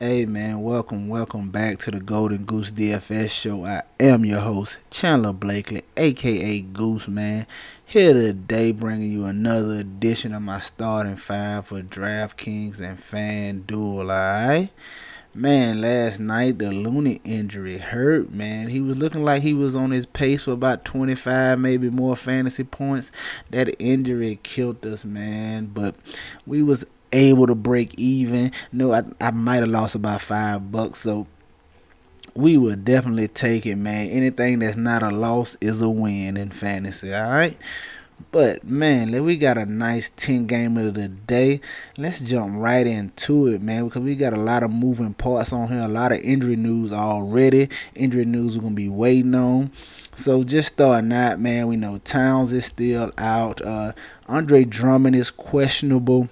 Hey man, welcome back to the Golden Goose DFS show. I am your host, Chandler Blakely, aka Goose Man. Here today bringing you another edition of my starting five for Draftkings and Fanduel, alright? Man, last night the Looney injury hurt, man. He was looking like he was on his pace for about 25, maybe more fantasy points. That injury killed us, man. But we was able to break even. No, I might have lost about $5, so we will definitely take it, man. Anything that's not a loss is a win in fantasy, all right? But man, we got a nice 10 game of the day. Let's jump right into it, man, because we got a lot of moving parts on here, a lot of injury news already. Injury news we're gonna be waiting on. So just starting out, man, we know Towns is still out. Andre Drummond is questionable.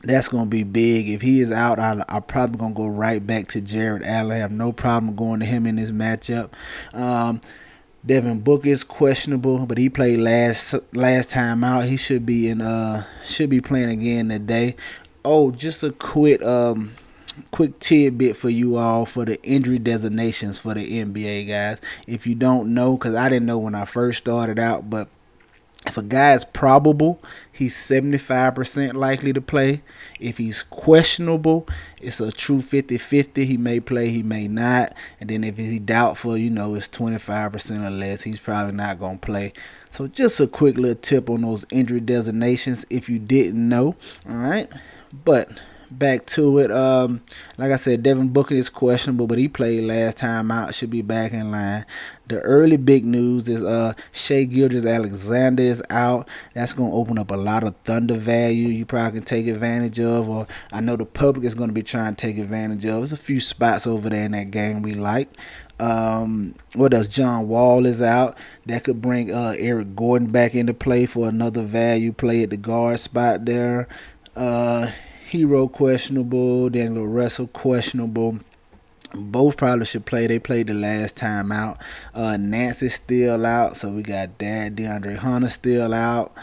That's going to be big. If he is out, I'm probably going to go right back to Jared Allen. I have no problem going to him in this matchup. Devin Booker is questionable, but he played last time out. He should be playing again today. Oh, just a quick tidbit for you all for the injury designations for the NBA guys. If you don't know, because I didn't know when I first started out, but if a guy is probable, he's 75% likely to play. If he's questionable, it's a true 50-50. He may play, he may not. And then if he's doubtful, it's 25% or less. He's probably not going to play. So just a quick little tip on those injury designations if you didn't know. All right. But back to it. Like I said, Devin Booker is questionable, but he played last time out. Should be back in line. The early big news is Shea Gilgeous-Alexander is out. That's going to open up a lot of Thunder value you probably can take advantage of, or I know the public is going to be trying to take advantage of. There's a few spots over there in that game we like. What else? John Wall is out. That could bring Eric Gordon back into play for another value play at the guard spot there. Hero questionable, Daniel Russell questionable. Both probably should play. They played the last time out. Nancy's still out, so we got that. DeAndre Hunter still out.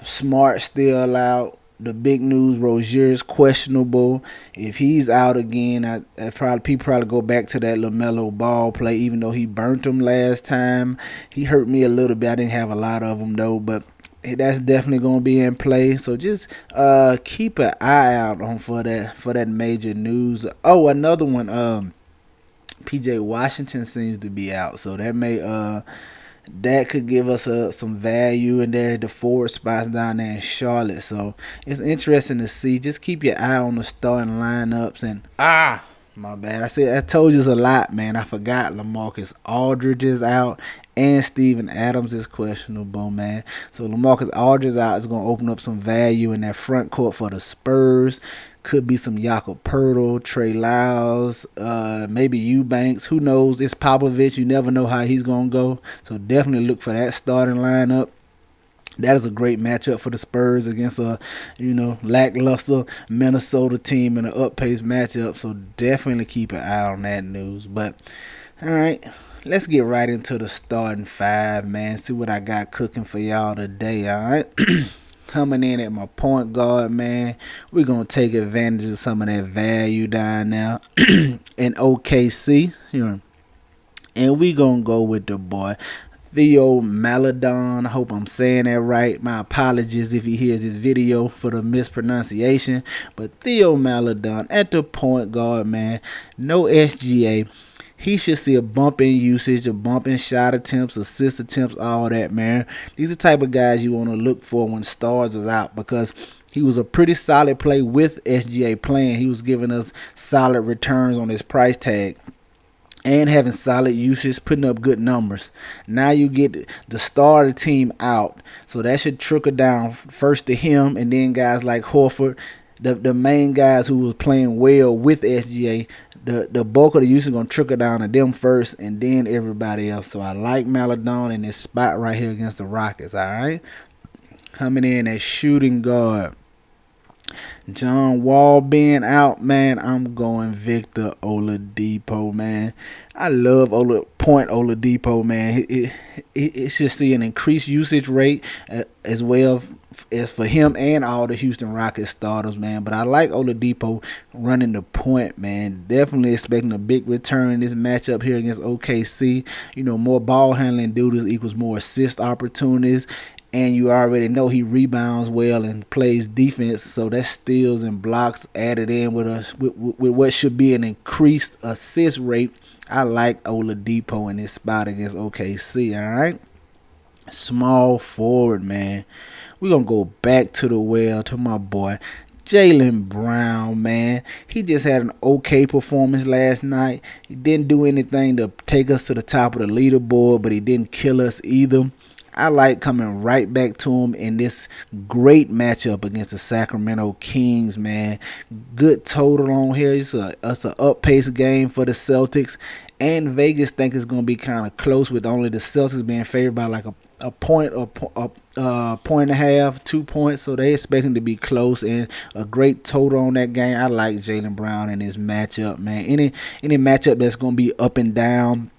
Smart still out. The big news: Rozier's questionable. If he's out again, people probably go back to that LaMelo Ball play. Even though he burnt him last time, he hurt me a little bit. I didn't have a lot of them though, but that's definitely going to be in play. So just keep an eye out on for that major news. Oh, another one. PJ Washington seems to be out, so that could give us some value in there. The forward spots down there in Charlotte, so it's interesting to see. Just keep your eye on the starting lineups. And my bad. I told you a lot, man. I forgot LaMarcus Aldridge is out. And Steven Adams is questionable, man. So LaMarcus Aldridge out is going to open up some value in that front court for the Spurs. Could be some Jakob Poeltl, Trey Lyles, maybe Eubanks. Who knows? It's Popovich. You never know how he's going to go. So definitely look for that starting lineup. That is a great matchup for the Spurs against a, lackluster Minnesota team in an up-paced matchup. So definitely keep an eye on that news. But, all right. Let's get right into the starting five, man. See what I got cooking for y'all today, all right? Coming in at my point guard, man. We're going to take advantage of some of that value down now in OKC. And we're going to go with the boy, Theo Maledon. I hope I'm saying that right. My apologies if he hears this video for the mispronunciation. But Theo Maledon at the point guard, man. No SGA. He should see a bump in usage, a bump in shot attempts, assist attempts, all that, man. These are the type of guys you want to look for when stars is out, because he was a pretty solid play with SGA playing. He was giving us solid returns on his price tag and having solid usage, putting up good numbers. Now you get the starter team out, so that should trickle down first to him, and then guys like Horford, the main guys who was playing well with SGA. The bulk of the usage is going to trickle down to them first and then everybody else. So I like Maledon in this spot right here against the Rockets, all right? Coming in as shooting guard. John Wall being out, man, I'm going Victor Oladipo, man. I love Oladipo, man. It's just see an increased usage rate as well as for him and all the Houston Rockets starters, man. But I like Oladipo running the point, man. Definitely expecting a big return in this matchup here against OKC. More ball handling duties equals more assist opportunities. And you already know he rebounds well and plays defense, so that's steals and blocks added in with what should be an increased assist rate. I like Oladipo in this spot against OKC, all right? Small forward, man. We're going to go back to the well to my boy, Jaylen Brown, man. He just had an okay performance last night. He didn't do anything to take us to the top of the leaderboard, but he didn't kill us either. I like coming right back to him in this great matchup against the Sacramento Kings, man. Good total on here. It's an up-paced game for the Celtics. And Vegas think it's going to be kind of close with only the Celtics being favored by like a point or point and a half, 2 points. So they expecting to be close and a great total on that game. I like Jaylen Brown in this matchup, man. Any matchup that's going to be up and down,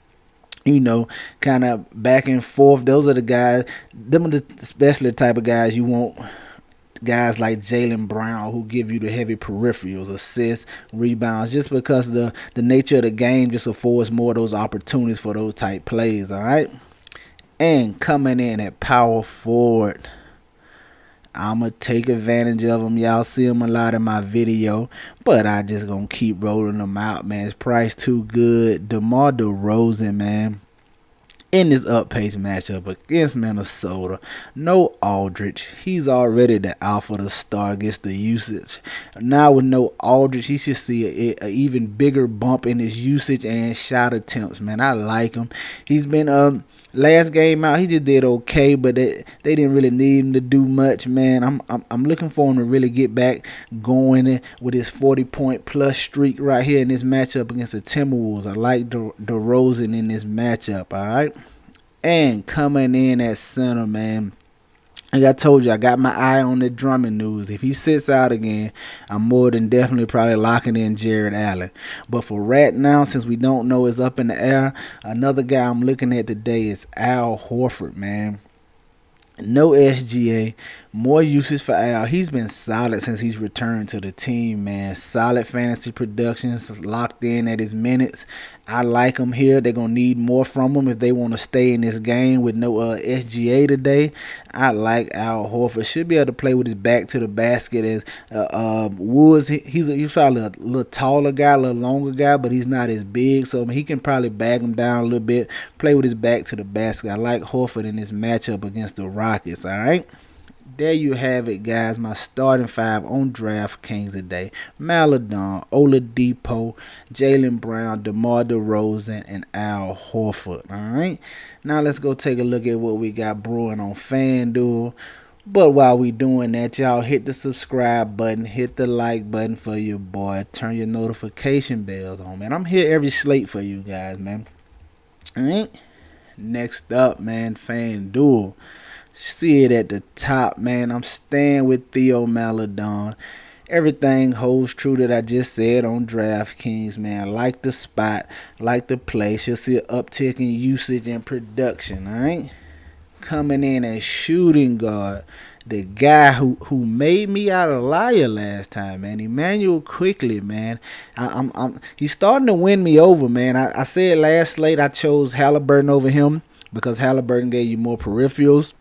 kind of back and forth. Those are the guys, them are especially the type of guys you want, guys like Jaylen Brown who give you the heavy peripherals, assists, rebounds, just because the nature of the game just affords more of those opportunities for those type plays, all right? And coming in at power forward, I'm going to take advantage of them. Y'all see them a lot in my video, but I just going to keep rolling them out, man. It's priced too good. DeMar DeRozan, man, in this up-paced matchup against Minnesota. No Aldridge. He's already the alpha to star against the usage. Now with no Aldridge, he should see an even bigger bump in his usage and shot attempts, man. I like him. He's been last game out, he just did okay, but they didn't really need him to do much, man. I'm looking for him to really get back going with his 40-point plus streak right here in this matchup against the Timberwolves. I like DeRozan in this matchup, all right? And coming in at center, man, like I told you, I got my eye on the Drummond news. If he sits out again, I'm more than definitely probably locking in Jared Allen. But for right now, since we don't know it's up in the air, another guy I'm looking at today is Al Horford, man. No SGA, more usage for Al. He's been solid since he's returned to the team, man. Solid fantasy productions, locked in at his minutes. I like him here. They're going to need more from him if they want to stay in this game with no SGA today. I like Al Horford. Should be able to play with his back to the basket as Woods. He's probably a little taller guy, a little longer guy, but he's not as big, so he can probably bag him down a little bit, play with his back to the basket. I like Horford in this matchup against the Rockets, all right? There you have it, guys. My starting five on DraftKings today: Maladon, Oladipo, Jaylen Brown, DeMar DeRozan, and Al Horford. All right. Now let's go take a look at what we got brewing on FanDuel. But while we doing that, y'all hit the subscribe button, hit the like button for your boy, turn your notification bells on, man. I'm here every slate for you guys, man. All right. Next up, man, FanDuel. See it at the top, man. I'm staying with Theo Maladon. Everything holds true that I just said on DraftKings, man. I like the spot, like the place. You'll see an uptick in usage and production, all right? Coming in as shooting guard, the guy who made me out a liar last time, man. Emmanuel Quickly, man. He's starting to win me over, man. I said last slate I chose Halliburton over him because Halliburton gave you more peripherals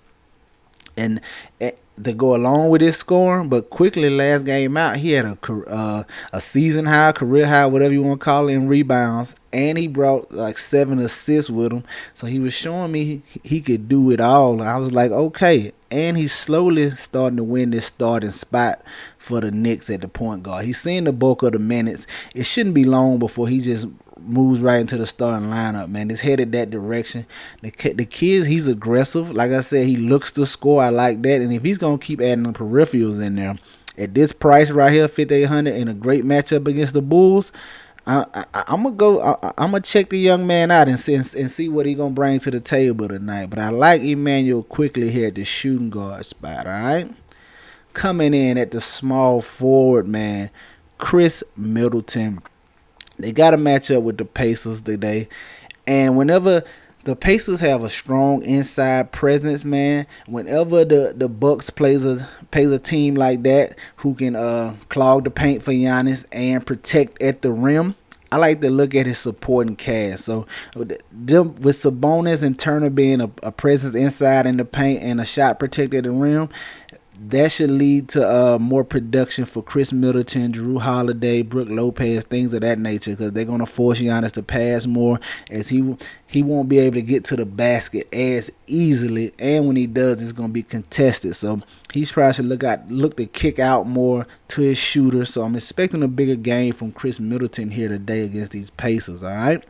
and to go along with his scoring, but Quickly last game out, he had a season high, career high, whatever you want to call it, in rebounds, and he brought like 7 assists with him. So he was showing me he could do it all. And I was like, okay. And he's slowly starting to win this starting spot for the Knicks at the point guard. He's seeing the bulk of the minutes. It shouldn't be long before he just moves right into the starting lineup, man. It's headed that direction. The kid, he's aggressive. Like I said, he looks to score. I like that. And if he's going to keep adding the peripherals in there, at this price right here, 5,800 in a great matchup against the Bulls, I'm gonna check the young man out and see what he gonna bring to the table tonight. But I like Emmanuel Quickly here at the shooting guard spot. All right. Coming in at the small forward, man, Chris Middleton. They got a matchup with the Pacers today. And whenever the Pacers have a strong inside presence, man, whenever the Bucks plays a team like that who can clog the paint for Giannis and protect at the rim, I like to look at his supporting cast. So with Sabonis and Turner being a presence inside in the paint and a shot protector at the rim, that should lead to more production for Chris Middleton, Drew Holiday, Brook Lopez, things of that nature, because they're going to force Giannis to pass more, as he won't be able to get to the basket as easily, and when he does, it's going to be contested. So he's probably should look to kick out more to his shooter. So I'm expecting a bigger game from Chris Middleton here today against these Pacers. All right.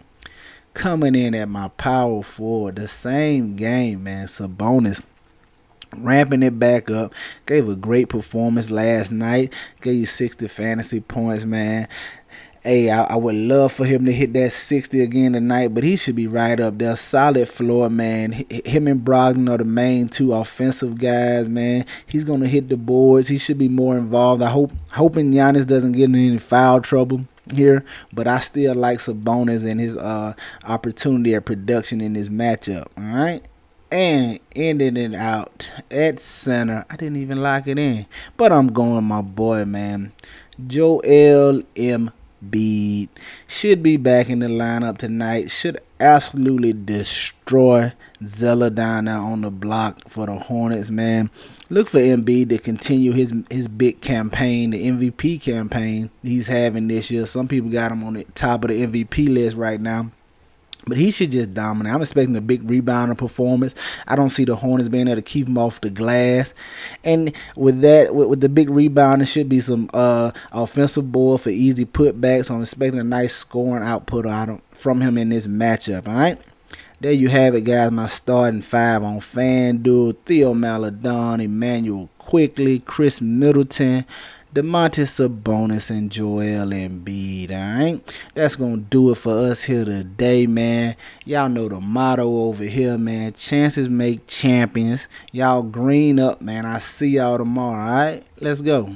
Coming in at my power forward, the same game, man, Sabonis. Ramping it back up. Gave a great performance last night. Gave you 60 fantasy points, man. Hey, I would love for him to hit that 60 again tonight, but he should be right up there. Solid floor, man. Him and Brogdon are the main two offensive guys, man. He's going to hit the boards. He should be more involved. Hoping Giannis doesn't get in any foul trouble here, but I still like Sabonis and his opportunity at production in this matchup, all right? And ending it out at center. I didn't even lock it in, but I'm going with my boy, man. Joel Embiid should be back in the lineup tonight. Should absolutely destroy Zeller down there on the block for the Hornets, man. Look for Embiid to continue his big campaign, the MVP campaign he's having this year. Some people got him on the top of the MVP list right now. But he should just dominate. I'm expecting a big rebounder performance. I don't see the Hornets being able to keep him off the glass. And with that, with the big rebound, there should be some offensive board for easy putbacks. So I'm expecting a nice scoring output from him in this matchup. All right. There you have it, guys. My starting five on FanDuel: Theo Maledon, Emmanuel Quickly, Chris Middleton, Domantas Sabonis, and Joel Embiid. Alright, that's gonna do it for us here today, man. Y'all know the motto over here, man. Chances make champions. Y'all green up, man. I see y'all tomorrow. Alright, let's go.